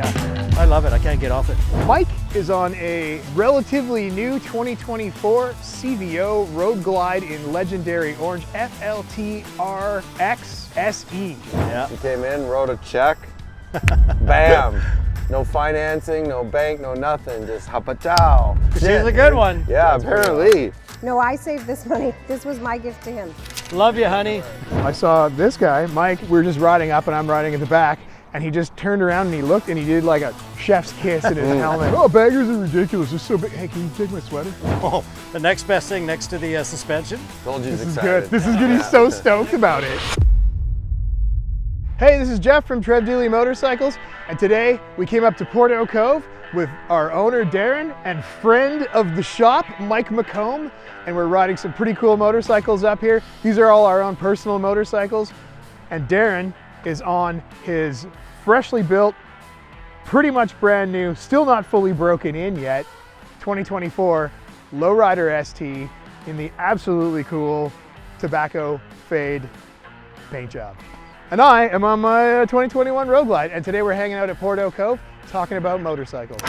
Yeah, I love it. I can't get off it. Mike is on a relatively new 2024 CVO Road Glide in legendary orange FLT-RX SE. Yeah. He came in, wrote a check, bam. No financing, no bank, no nothing, just hapa-chow. She's a good one. Yeah, apparently. No, I saved this money. This was my gift to him. Love you, honey. I saw this guy, Mike, we were just riding up and I'm riding at the back, and he just turned around and he looked and he did like a chef's kiss in his helmet. Oh, baggers are ridiculous, they're so big. Hey, can you take my sweater? Oh, the next best thing next to the suspension. Told you he's This is excited. good. This is good. He's so stoked about it. Hey, this is Geoff from Trev Deeley Motorcycles, and today we came up to Porteau Cove with our owner Darren and friend of the shop, Mike McComb, and we're riding some pretty cool motorcycles up here. These are all our own personal motorcycles, and Darren is on his freshly built, pretty much brand new, still not fully broken in yet, 2024 Lowrider ST in the absolutely cool tobacco fade paint job. And I am on my 2021 Road Glide, and today we're hanging out at Porteau Cove talking about motorcycles.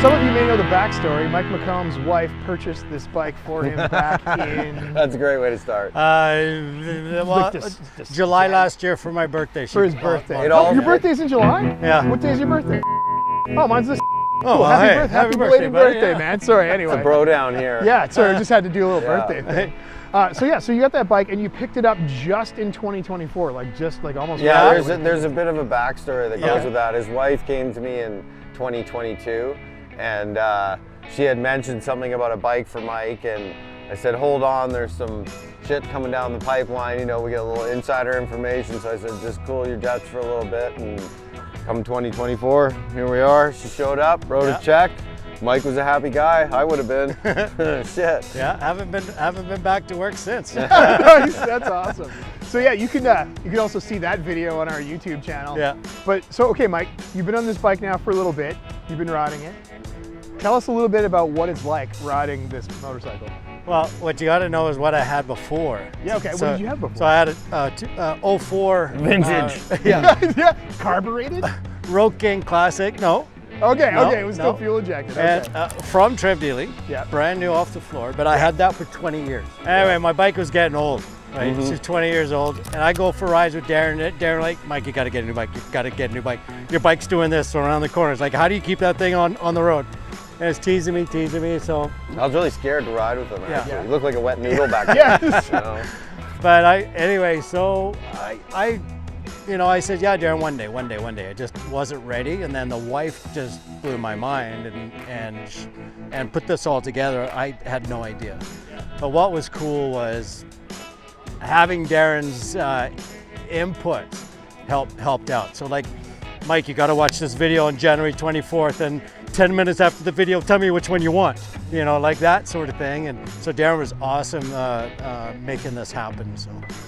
Some of you may know the backstory. Mike McComb's wife purchased this bike for him back in... That's a great way to start. July last year for my birthday. For his birthday. all- Your birthday's in July? Yeah. What day's your birthday? Oh, mine's this. Oh, Cool. well, hey, Happy birthday, belated buddy, birthday, yeah. man. Sorry, anyway. It's a bro down here. Yeah, sorry, I just had to do a little Yeah. birthday thing. So you got that bike and you picked it up just in 2024, like almost. Yeah, right away. there's a bit of a backstory that Yeah. goes with that. His wife came to me in 2022, and she had mentioned something about a bike for Mike, and I said, hold on, there's some shit coming down the pipeline, you know, we get a little insider information, so I said, just cool your jets for a little bit, and come 2024, here we are. She showed up, wrote a check. Mike was a happy guy. I would have been. Shit. Yeah, haven't been back to work since. Nice, that's awesome. So yeah, you can also see that video on our YouTube channel. Yeah. But so okay, Mike, you've been on this bike now for a little bit. You've been riding it. Tell us a little bit about what it's like riding this motorcycle. Well, what you got to know is what I had before. Yeah, okay. So, what did you have before? So I had a 04 Vintage. yeah, Yeah, carbureted. Road King Classic. No. Okay, No, okay, it was still no. fuel injected. And Okay. from Trev Deeley, Yeah. brand new off the floor, but I had that for 20 years. Anyway, my bike was getting old, right? She's 20 years old, and I go for rides with Darren. Darren like, Mike, you got to get a new bike. You got to get a new bike. Your bike's doing this around the corners. Like, how do you keep that thing on the road? And it's teasing me. So, I was really scared to ride with him, actually. Yeah. He looked like a wet noodle back then. Yes. You know? but anyway, so I said, yeah, Darren, one day. I just wasn't ready, and then the wife just blew my mind and put this all together. I had no idea. But what was cool was having Darren's input helped out. So like, Mike, you got to watch this video on January 24th, and 10 minutes after the video, tell me which one you want. You know, like that sort of thing. And so Darren was awesome making this happen.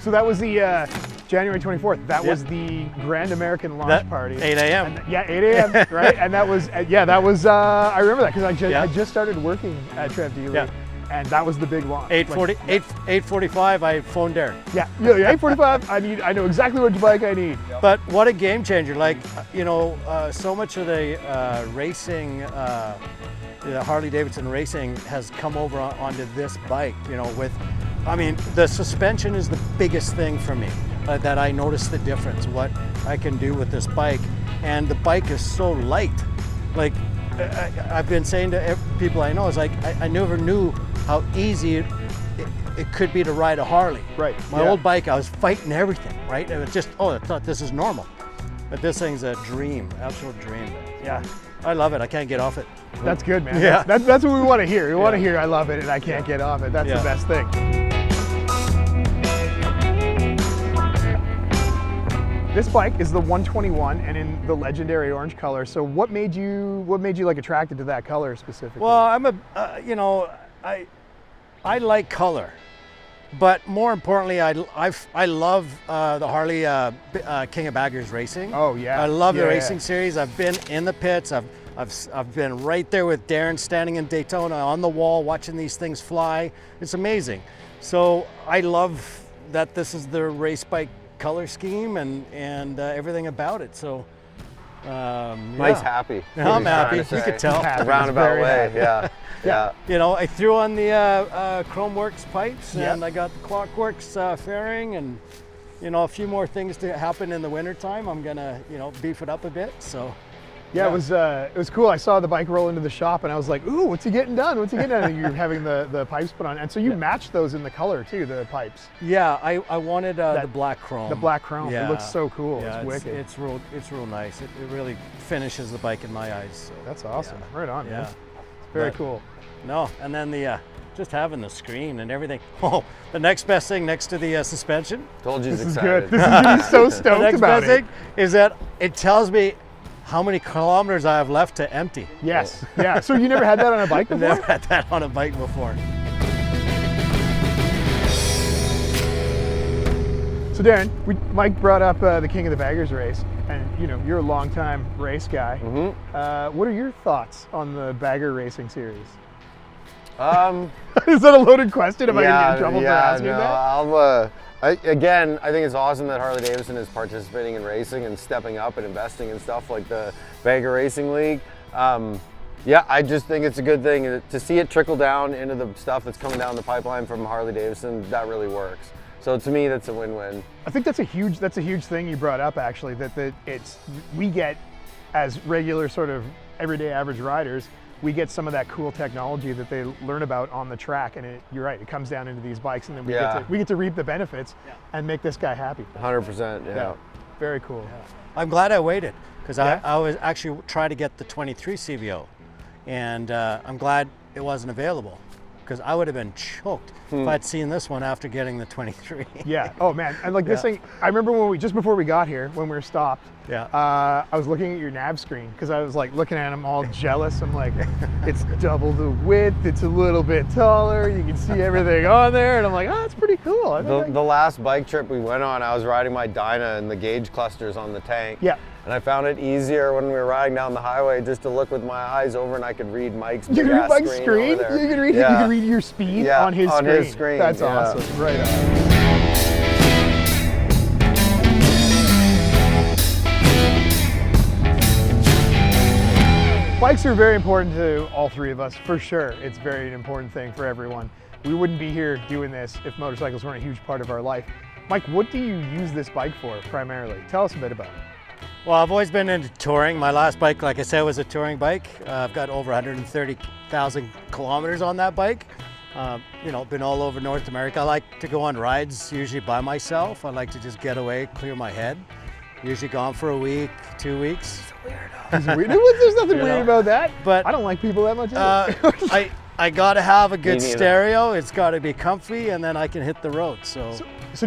So that was the January 24th. That was the Grand American launch party. 8 a.m. And, yeah, 8 a.m. right? And that was I remember that because I just started working at Trev Deeley. Yeah. And that was the big launch. 8:45, I phoned Darren. Yeah, 8:45. I know exactly which bike I need. But what a game changer! Like, so much of the racing, the Harley-Davidson racing has come over onto this bike. The suspension is the biggest thing for me that I noticed the difference. What I can do with this bike, and the bike is so light. Like, I've been saying to people I know, it's like I never knew how easy it could be to ride a Harley. Right. My old bike, I was fighting everything, right? It was just, I thought this is normal. But this thing's a dream, absolute dream. Yeah, I love it. I can't get off it. That's good, man. Yeah. That's what we want to hear. We want to hear I love it and I can't get off it. That's the Yeah. best thing. This bike is the 121 and in the legendary orange color. So what made you like attracted to that color specifically? Well, I'm I like color. But more importantly, I love the Harley King of Baggers racing. Oh yeah. I love the Yeah, racing yeah. series. I've been in the pits. I've been right there with Darren, standing in Daytona on the wall, watching these things fly. It's amazing. So I love that this is the race bike color scheme and everything about it. So Mike's happy. Yeah, I'm He's trying happy. to You say. could tell. Happy. Roundabout Very way, happy. yeah. Yeah. You know, I threw on the Chromeworks pipes, Yep. and I got the Clockworks fairing, and you know, a few more things to happen in the wintertime. I'm gonna, you know, beef it up a bit. So Yeah, it was cool. I saw the bike roll into the shop and I was like, ooh, what's he getting done? What's he getting done? And you're having the pipes put on. And so you matched those in the color too, the pipes. yeah, I wanted the black chrome. The black chrome. Yeah. It looks so cool. Yeah, it's wicked. It's real nice. It really finishes the bike in my eyes. So. That's awesome. Right on, man. Yeah. Very But- cool. No, and then the just having the screen and everything. Oh, the next best thing next to the suspension. Told you he's This is excited. good. This is he's so The stoked next about best it. thing is that it tells me how many kilometers I have left to empty. Yes. Yeah. So you never had that on a bike I've before? never had that on a bike before. So Darren, Mike brought up the King of the Baggers race, and you know you're a longtime race guy. Mm-hmm. What are your thoughts on the bagger racing series? Mm-hmm. Is that a loaded question? Am I gonna get in trouble for asking no, that? Again, I think it's awesome that Harley-Davidson is participating in racing and stepping up and investing in stuff like the Bagger Racing League. Yeah, I just think it's a good thing to see it trickle down into the stuff that's coming down the pipeline from Harley-Davidson. That really works. So to me, that's a win-win. I think that's a huge thing you brought up actually. That we get as regular sort of everyday average riders, we get some of that cool technology that they learn about on the track, and you're right, it comes down into these bikes, and then we get to reap the benefits and make this guy happy. 100%. Yeah. Very cool. I'm glad I waited because Yeah? I was actually trying to get the 23 CVO, and I'm glad it wasn't available because I would have been choked if I'd seen this one after getting the 23. Yeah. Oh man, and like this thing, I remember when just before we got here, when we were stopped. Yeah. I was looking at your nav screen because I was like looking at him all jealous. I'm like, it's double the width, it's a little bit taller, you can see everything on there, and I'm like, oh, that's pretty cool. I think The last bike trip we went on, I was riding my Dyna and the gauge clusters on the tank. Yeah. And I found it easier when we were riding down the highway just to look with my eyes over and I could read Mike's you big can read ass Mike's screen screen. over there. You can read. Yeah. You can read your speed Yeah, on his on screen. his screen, That's yeah. awesome. Right on. Bikes are very important to all three of us, for sure. It's very an important thing for everyone. We wouldn't be here doing this if motorcycles weren't a huge part of our life. Mike, what do you use this bike for primarily? Tell us a bit about it. Well, I've always been into touring. My last bike, like I said, was a touring bike. I've got over 130,000 kilometers on that bike. You know, been all over North America. I like to go on rides, usually by myself. I like to just get away, clear my head. Usually gone for a week, 2 weeks. There's nothing You weird know, about that. but, I don't like people that much either. I gotta have a good neither. stereo. It's gotta be comfy, and then I can hit the road. So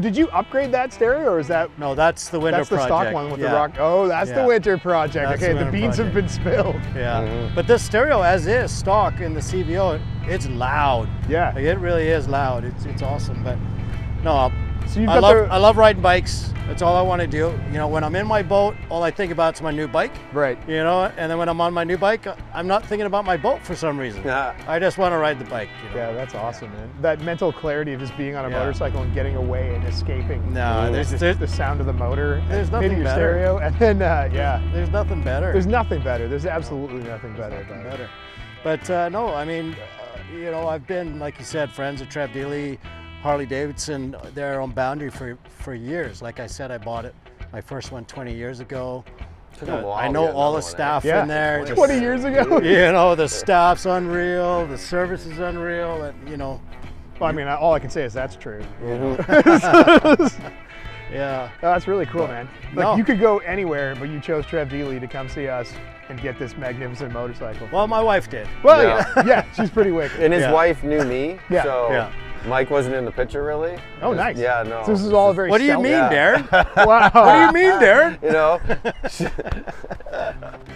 did you upgrade that stereo, or is that No, that's the winter that's the project. stock one with Yeah. the rock? Oh, that's the Yeah. winter project. That's Okay, the the winter beans have been spilled. Yeah, but this stereo as is stock in the CVO, it's loud. Yeah. Like, it really is loud. It's awesome. But no, So you've I got love riding bikes. That's all I want to do. You know, when I'm in my boat, all I think about is my new bike. Right. You know, and then when I'm on my new bike, I'm not thinking about my boat for some reason. Yeah. I just want to ride the bike. You know? Yeah, that's awesome, man. That mental clarity of just being on a Yeah. motorcycle and getting away and escaping. No, Just there's the sound of the motor. There's and nothing hitting your better. stereo, and then yeah, there's nothing better. there's nothing better. There's absolutely nothing better about it. better. But no, I mean, you know, I've been, like you said, friends with Trev Deeley, Harley-Davidson, they're on Boundary for years. Like I said, I bought it, my first one 20 years ago. Took a while I to know get all the another one, eh? staff Yeah, in there. 20 years ago. You know, the staff's unreal, the service is unreal, and you know, Well, I mean, all I can say is that's true. yeah. Oh, that's really cool, man. Like No. you could go anywhere, but you chose Trev Deeley to come see us and get this magnificent motorcycle. Well, my wife did. Well, Yeah. yeah, she's pretty wicked. And his Yeah. wife knew me, Yeah. so Yeah. Mike wasn't in the picture really. Oh, nice. Yeah, no. So this is all very What do you stealth. mean, Yeah. Darren? Wow. What do you mean, Darren? You know,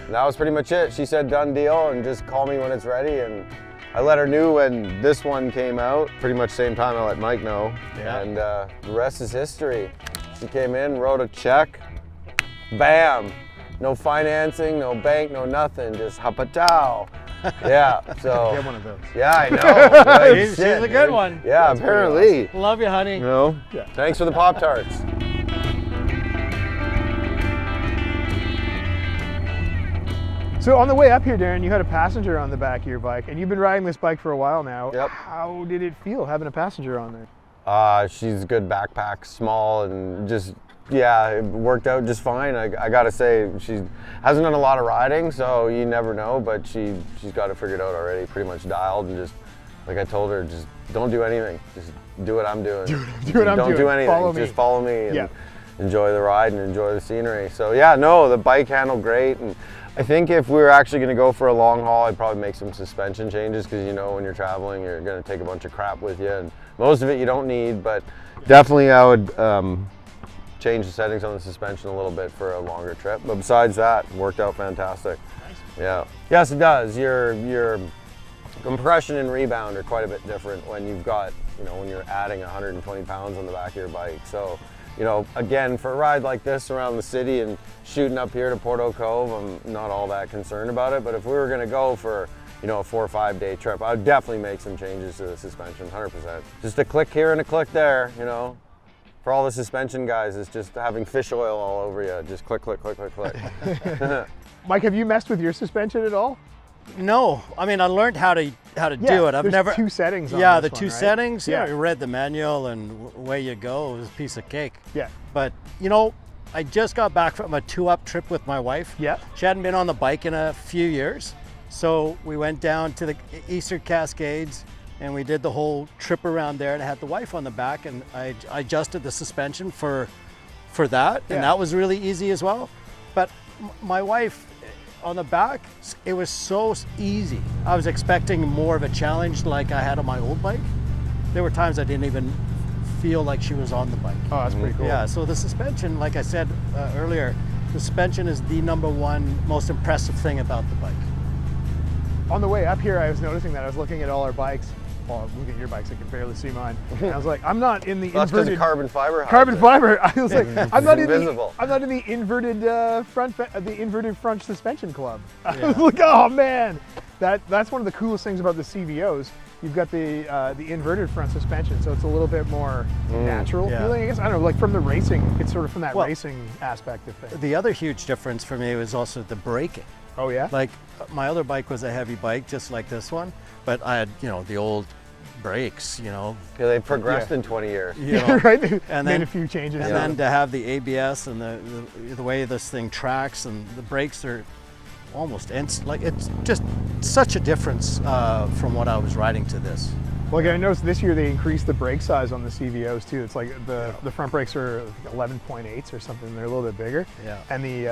that was pretty much it. She said done deal and just call me when it's ready, and I let her know when this one came out. Pretty much same time I let Mike know. Yeah. And the rest is history. She came in, wrote a check, bam. No financing, no bank, no nothing, just hapatow. Yeah, so. Get one of those. Yeah, I know. Right? She's a good one. Yeah, apparently. Love you, honey. You know? Yeah. Thanks for the Pop-Tarts. So on the way up here, Darren, you had a passenger on the back of your bike, and you've been riding this bike for a while now. Yep. How did it feel having a passenger on there? She's a good backpack, small, and just, yeah, it worked out just fine. I gotta say, she hasn't done a lot of riding, so you never know, but she's got it figured out already, pretty much dialed, and just, like I told her, just don't do anything. Just do what I'm doing. Do what I'm doing. Don't do anything. Follow me. Just follow me and Yeah. enjoy the ride and enjoy the scenery. So yeah, no, the bike handled great, and I think if we were actually going to go for a long haul, I'd probably make some suspension changes, because you know when you're traveling, you're going to take a bunch of crap with you, and most of it you don't need, but definitely I would change the settings on the suspension a little bit for a longer trip. But besides that, it worked out fantastic. Nice. Yeah. Yes, it does. Your compression and rebound are quite a bit different when you've got, you know, when you're adding 120 pounds on the back of your bike. So, you know, again, for a ride like this around the city and shooting up here to Porteau Cove, I'm not all that concerned about it. But if we were going to go for, you know, a 4 or 5 day trip, I would definitely make some changes to the suspension, 100%. Just a click here and a click there, you know. For all the suspension guys, it's just having fish oil all over you. Just click, click, click, click, click. Mike, have you messed with your suspension at all? No, I mean I learned how to do it. I've there's never. two settings on Yeah, this the one, two right? settings. Yeah, Yeah. you read the manual and away you go. It was a piece of cake. Yeah. But you know, I just got back from a 2-up trip with my wife. Yeah. She hadn't been on the bike in a few years, so we went down to the Eastern Cascades and we did the whole trip around there. And I had the wife on the back, and I adjusted the suspension for that, Yeah. and that was really easy as well. But my wife on the back, it was so easy. I was expecting more of a challenge like I had on my old bike. There were times I didn't even feel like she was on the bike. Oh, that's pretty cool. Yeah, so the suspension, like I said earlier, the suspension is the #1 most impressive thing about the bike. On the way up here, I was noticing that I was looking at all our bikes. Well, looking at your bikes, I can barely see mine. And I was like, I'm not in the That's because of inverted carbon fiber. carbon fiber. I was like, I'm not invisible. in the inverted the inverted front suspension club. I Yeah. was like, oh man, that's one of the coolest things about the CVOs. You've got the inverted front suspension, so it's a little bit more natural Yeah. feeling. I guess I don't know, like from the racing, it's sort of from that Well, racing aspect of things. The other huge difference for me was also the braking. Oh yeah. Like my other bike was a heavy bike, just like this one, but I had, you know, the old brakes, you know. Yeah, they've progressed Yeah. in 20 years. You know, right. They and made then- a few changes. and then to have the ABS and the way this thing tracks, and the brakes are almost like it's just such a difference from what I was riding to this. Like I noticed this year they increased the brake size on the CVOs too. It's like the front brakes are 11.8s or something. They're a little bit bigger. Yeah. And they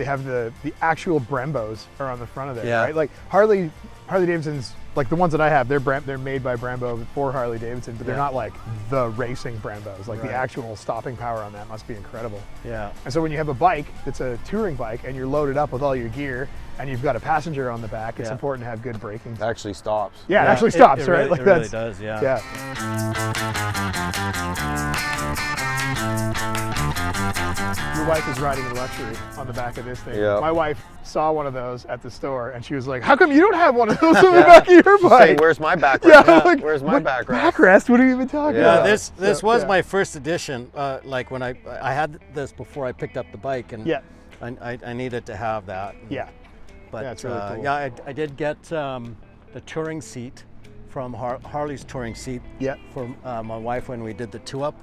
have the actual Brembos are on the front of it. Yeah. Right. Like Harley-Davidson's, like the ones that I have, they're made by Brembo for Harley-Davidson, but they're Yeah. not like the racing Brembos. Like the Right. actual stopping power on that must be incredible. Yeah. And so when you have a bike that's a touring bike and you're loaded up with all your gear and you've got a passenger on the back, it's Yeah. important to have good braking. It actually stops. Yeah, it actually stops, it right? Really, Like it really that's does, yeah. yeah. Your wife is riding in luxury on the back of this thing. Yeah. My wife saw one of those at the store and she was like, "How come you don't have one of those on the back of your Saying, bike?" where's my backrest? Yeah, I'm like, Where's my what backrest? backrest? What are you even talking Yeah. about? This was yeah. my first edition. Like when I had this before I picked up the bike, and Yeah. I needed to have that. Yeah. But Yeah, it's really cool. yeah, I did get the touring seat from Harley's touring seat. Yeah. For my wife when we did the 2-up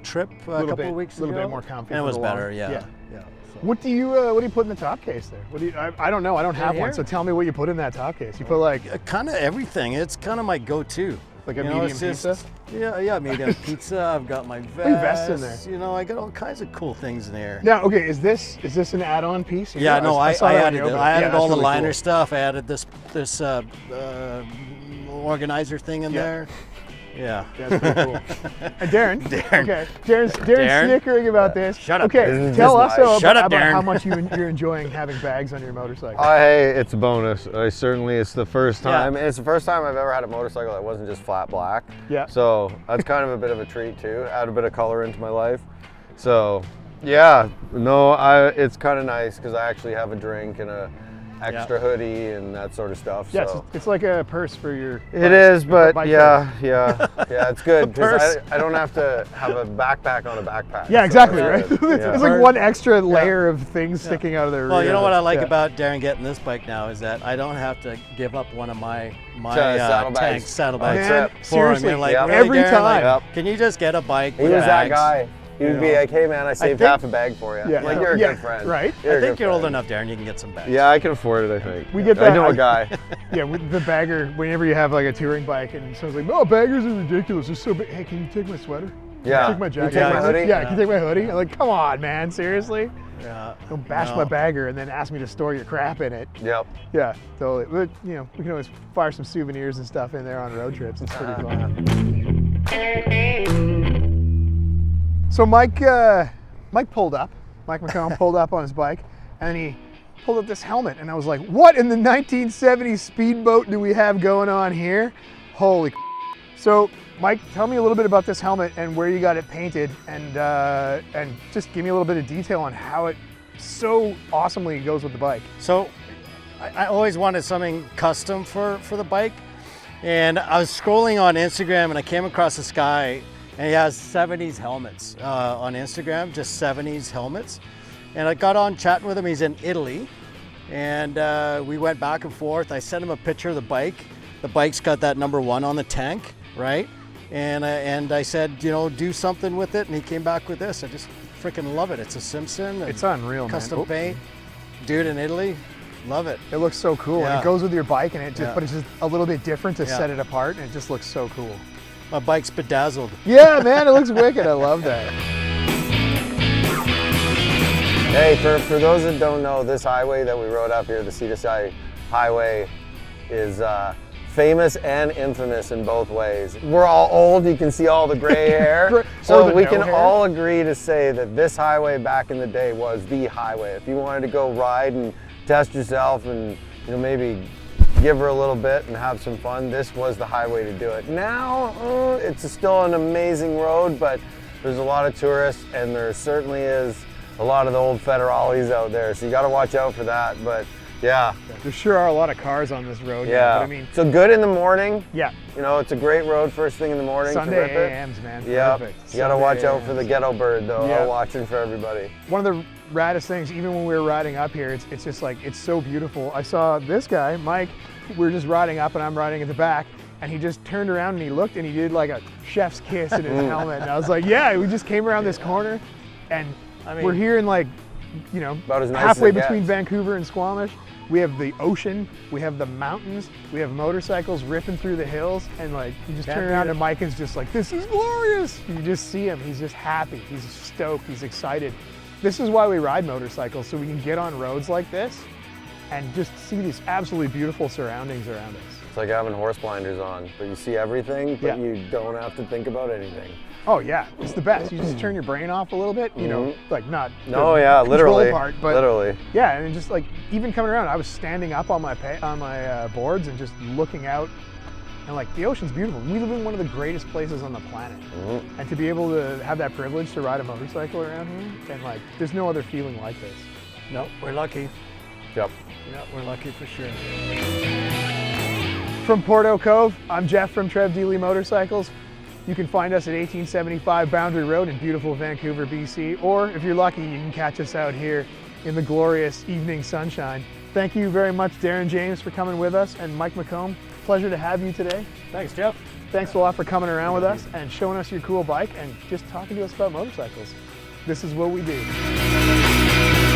trip a Little couple bit- of weeks ago. little bit more comfy And it for was the long- better. Yeah. yeah. Yeah. So. What do you put in the top case there? What do you? I don't know. I don't have one. here? So tell me what you put in that top case. You put like Kind of everything. It's kind of my go-to. Like a You know, medium it's just- pizza? Yeah, medium pizza. I've got my vest. your vest in there. You know, I got all kinds of cool things in there. now. Okay, is this an add-on piece? Yeah, no, I saw that when added you it. opened I added Yeah, all that's the really liner cool. stuff. I added this organizer thing in Yeah. there. Yeah. That's pretty cool. And Darren. Darren. Okay. Darren's snickering about this. Shut up. Okay. This is Tell just us nice. Shut up, about Darren. how much you're enjoying having bags on your motorcycle. Hey, it's a bonus. It's the first Yeah. time. It's the first time I've ever had a motorcycle that wasn't just flat black. Yeah. So that's kind of a bit of a treat too. Add a bit of color into my life. So yeah, no, it's kind of nice because I actually have a drink and a extra hoodie and that sort of stuff. Yeah, So it's like a purse for your. it is, but bike yeah, it's good because purse. I don't have to have a backpack on a backpack. Yeah, So exactly, that's right? good. It's Yeah. like one extra layer of things sticking out of their Well, rear. you know what I like Yeah. about Darren getting this bike now is that I don't have to give up one of my Saddlebags. tank saddlebags Man, for him. seriously, You're like, Yep. really, every Darren? Like, time. Yep. can you just get a bike He with was that bags? guy. He would be like, hey man, I saved think- half a bag for you. Yeah. Like, you're a Yeah, good friend. right? You're a I think good you're old friend. enough, Darren. You can get some bags. Yeah, I can afford it, I think. We get that. I know a guy. Yeah, with the bagger, whenever you have like a touring bike and someone's like, no, baggers are ridiculous. They're so big. Hey, can you take my sweater? Can Yeah. you take my jacket? You take my hoodie? Yeah, can you take my hoodie? I'm like, come on, man, seriously? Yeah. Don't bash No. my bagger and then ask me to store your crap in it. Yep. Yeah, totally. But, you know, we can always fire some souvenirs and stuff in there on road trips. It's pretty fun. So Mike pulled up. Mike McComb pulled up on his bike, and he pulled up this helmet, and I was like, "What in the 1970s speedboat do we have going on here? Holy!" So, Mike, tell me a little bit about this helmet and where you got it painted, and just give me a little bit of detail on how it so awesomely goes with the bike. So I always wanted something custom for the bike. And I was scrolling on Instagram and I came across this guy and he has 70s helmets on Instagram, just 70s helmets. And I got on chatting with him. He's in Italy. And we went back and forth. I sent him a picture of the bike. The bike's got that #1 on the tank, right? And I said, you know, do something with it. And he came back with this. I just freaking love it. It's a Simpson. It's unreal, man. Custom Oh. paint. Dude in Italy. Love it. It looks so cool, and Yeah. it goes with your bike, and Yeah. but it's just a little bit different to Yeah. set it apart, and it just looks so cool. My bike's bedazzled. Yeah, man, it looks wicked. I love that. Hey, for those that don't know, this highway that we rode up here, the C2C highway, is famous and infamous in both ways. We're all old, you can see all the gray hair. Or So the we no can hair. all agree to say that this highway back in the day was the highway. If you wanted to go ride and test yourself and, you know, maybe give her a little bit and have some fun, this was the highway to do it. Now, it's still an amazing road, but there's a lot of tourists and there certainly is a lot of the old federales out there, so you got to watch out for that. But yeah, There sure are a lot of cars on this road. yeah. But I mean, So good in the morning. yeah, You know, it's a great road first thing in the morning to Sunday rip it. AMs, man. Yeah, Perfect. you got to Sunday watch out for AMs. the ghetto bird though. Yeah. I'm watching for everybody. One of the raddest things, even when we were riding up here, it's just like, it's so beautiful. I saw this guy, Mike, we were just riding up and I'm riding at the back, and he just turned around and he looked and he did like a chef's kiss in his helmet. And I was like, yeah, we just came around this corner and I mean- we're here in like, you know, About as nice as halfway it between gets. Vancouver and Squamish. We have the ocean, we have the mountains, we have motorcycles ripping through the hills, and like, you just Can't turn beat around it. and Mike is just like, this is glorious. You just see him, he's just happy, he's stoked, he's excited. This is why we ride motorcycles, so we can get on roads like this and just see these absolutely beautiful surroundings around us. It's like having horse blinders on, but you see everything, but Yeah. you don't have to think about anything. Oh yeah, it's the best. You just turn your brain off a little bit, you know, like not the No, yeah, control literally, part, but literally. yeah, and just like even coming around, I was standing up on my boards and just looking out, and like the ocean's beautiful. We live in one of the greatest places on the planet, and to be able to have that privilege to ride a motorcycle around here, and like there's no other feeling like this. No, we're lucky. Yep. Yeah, we're lucky for sure. From Porteau Cove, I'm Geoff from Trev Deeley Motorcycles. You can find us at 1875 Boundary Road in beautiful Vancouver, BC, or if you're lucky, you can catch us out here in the glorious evening sunshine. Thank you very much, Darren James, for coming with us, and Mike McComb. Pleasure to have you today. Thanks, Geoff. Thanks a lot for coming around with us and showing us your cool bike and just talking to us about motorcycles. This is what we do.